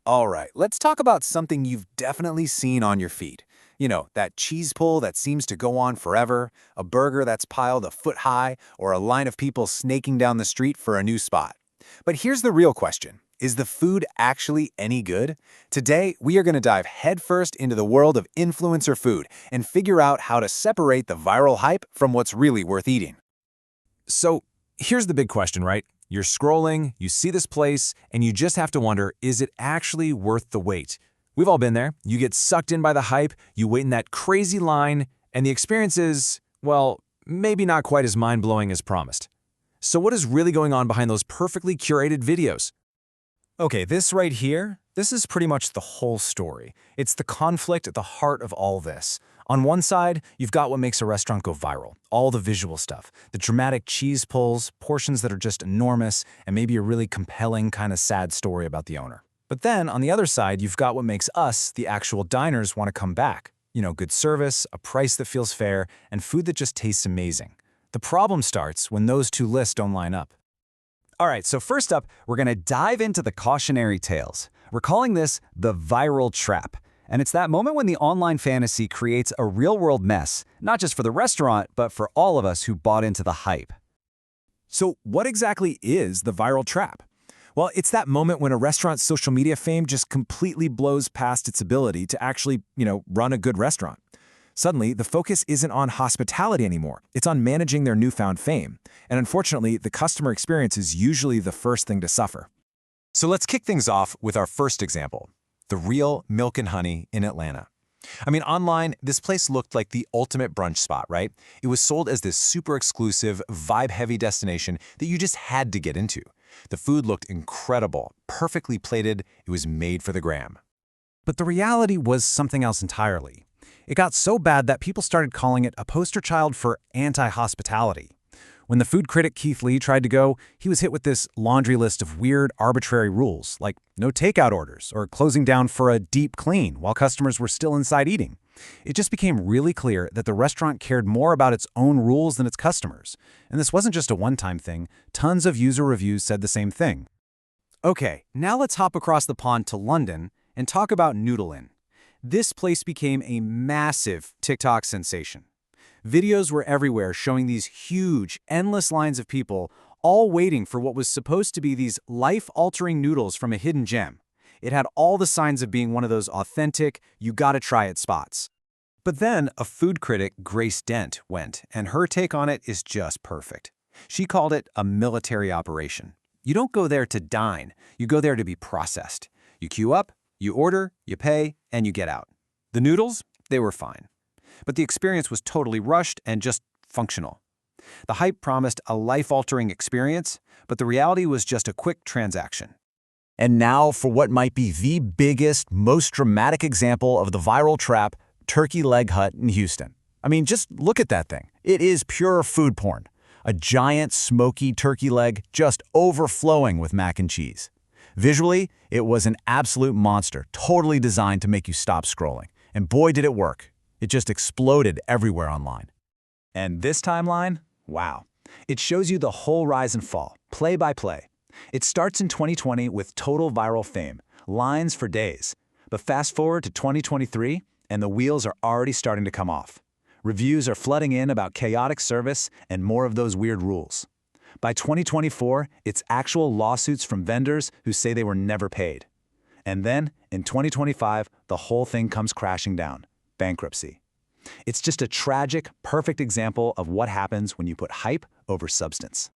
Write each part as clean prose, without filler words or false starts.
All right, let's talk about something you've definitely seen on your feed. You know, that cheese pull that seems to go on forever, a burger that's piled a foot high, or a line of people snaking down the street for a new spot. But here's the real question. Is the food actually any good? Today, we are going to dive headfirst into the world of influencer food and figure out how to separate the viral hype from what's really worth eating. So here's the big question, right? You're scrolling, you see this place, and you just have to wonder, is it actually worth the wait? We've all been there. You get sucked in by the hype, you wait in that crazy line, and the experience is, well, maybe not quite as mind-blowing as promised. So what is really going on behind those perfectly curated videos? Okay, this right here, this is pretty much the whole story. It's the conflict at the heart of all this. On one side, you've got what makes a restaurant go viral, all the visual stuff, the dramatic cheese pulls, portions that are just enormous, and maybe a really compelling kind of sad story about the owner. But then, on the other side, you've got what makes us, the actual diners, want to come back. You know, good service, a price that feels fair, and food that just tastes amazing. The problem starts when those two lists don't line up. All right, so first up, we're going to dive into the cautionary tales. We're calling this the viral trap. And it's that moment when the online fantasy creates a real-world mess, not just for the restaurant, but for all of us who bought into the hype. So what exactly is the viral trap? Well, it's that moment when a restaurant's social media fame just completely blows past its ability to actually, run a good restaurant. Suddenly, the focus isn't on hospitality anymore. It's on managing their newfound fame. And unfortunately, the customer experience is usually the first thing to suffer. So let's kick things off with our first example, the Real Milk and Honey in Atlanta. I mean, online, this place looked like the ultimate brunch spot, right? It was sold as this super exclusive, vibe-heavy destination that you just had to get into. The food looked incredible, perfectly plated. It was made for the gram. But the reality was something else entirely. It got so bad that people started calling it a poster child for anti-hospitality. When the food critic Keith Lee tried to go, he was hit with this laundry list of weird, arbitrary rules, like no takeout orders or closing down for a deep clean while customers were still inside eating. It just became really clear that the restaurant cared more about its own rules than its customers. And this wasn't just a one-time thing. Tons of user reviews said the same thing. Okay, now let's hop across the pond to London and talk about Noodle Inn. This place became a massive TikTok sensation. Videos were everywhere showing these huge, endless lines of people all waiting for what was supposed to be these life-altering noodles from a hidden gem. It had all the signs of being one of those authentic, you-gotta-try-it spots. But then a food critic, Grace Dent, went, and her take on it is just perfect. She called it a military operation. You don't go there to dine, you go there to be processed. You queue up, you order, you pay, and you get out. The noodles, they were fine. But the experience was totally rushed and just functional. The hype promised a life-altering experience, but the reality was just a quick transaction. And now for what might be the biggest, most dramatic example of the viral trap, Turkey Leg Hut in Houston. I mean, just look at that thing. It is pure food porn. A giant, smoky turkey leg just overflowing with mac and cheese. Visually, it was an absolute monster, totally designed to make you stop scrolling. And boy, did it work. It just exploded everywhere online. And this timeline? Wow. It shows you the whole rise and fall, play by play. It starts in 2020 with total viral fame, lines for days. But fast forward to 2023, and the wheels are already starting to come off. Reviews are flooding in about chaotic service and more of those weird rules. By 2024, it's actual lawsuits from vendors who say they were never paid. And then, in 2025, the whole thing comes crashing down. Bankruptcy. It's just a tragic, perfect example of what happens when you put hype over substance.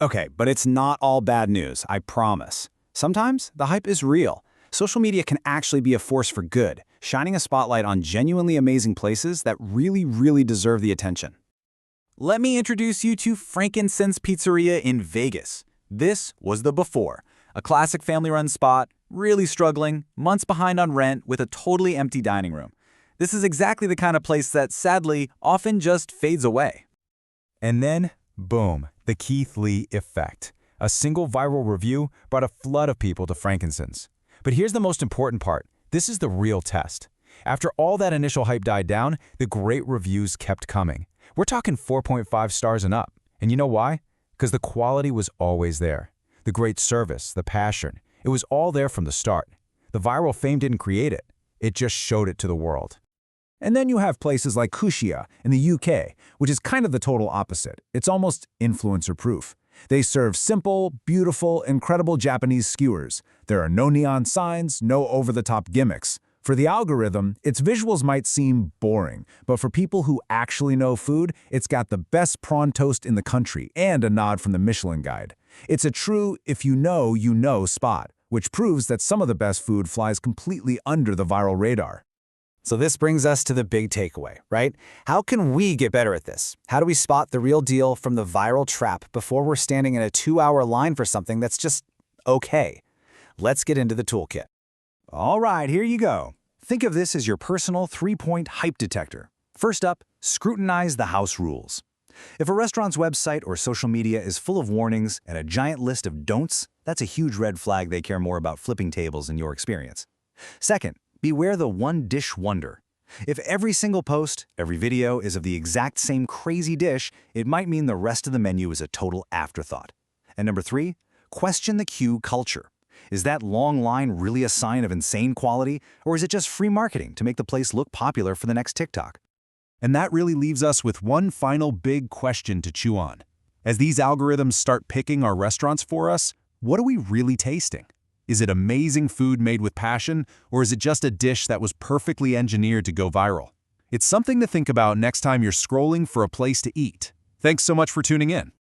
Okay, but it's not all bad news, I promise. Sometimes the hype is real. Social media can actually be a force for good, shining a spotlight on genuinely amazing places that really deserve the attention. Let me introduce you to Frankincense Pizzeria in Vegas. This was the before. A classic family-run spot, really struggling, months behind on rent with a totally empty dining room. This is exactly the kind of place that, sadly, often just fades away. And then, boom, the Keith Lee effect. A single viral review brought a flood of people to Frankincense. But here's the most important part. This is the real test. After all that initial hype died down, the great reviews kept coming. We're talking 4.5 stars and up. And you know why? Because the quality was always there. The great service, the passion, it was all there from the start. The viral fame didn't create it. It just showed it to the world. And then you have places like Kushia in the UK, which is kind of the total opposite. It's almost influencer-proof. They serve simple, beautiful, incredible Japanese skewers. There are no neon signs, no over-the-top gimmicks. For the algorithm, its visuals might seem boring, but for people who actually know food, it's got the best prawn toast in the country and a nod from the Michelin Guide. It's a true if you know spot, which proves that some of the best food flies completely under the viral radar. So this brings us to the big takeaway, right? How can we get better at this? How do we spot the real deal from the viral trap before we're standing in a 2-hour line for something that's just okay? Let's get into the toolkit. All right, here you go. Think of this as your personal 3-point hype detector. First up, scrutinize the house rules. If a restaurant's website or social media is full of warnings and a giant list of don'ts, that's a huge red flag they care more about flipping tables in your experience. Second, beware the one-dish wonder. If every single post, every video is of the exact same crazy dish, it might mean the rest of the menu is a total afterthought. And number 3, question the queue culture. Is that long line really a sign of insane quality, or is it just free marketing to make the place look popular for the next TikTok? And that really leaves us with one final big question to chew on. As these algorithms start picking our restaurants for us, what are we really tasting? Is it amazing food made with passion, or is it just a dish that was perfectly engineered to go viral? It's something to think about next time you're scrolling for a place to eat. Thanks so much for tuning in.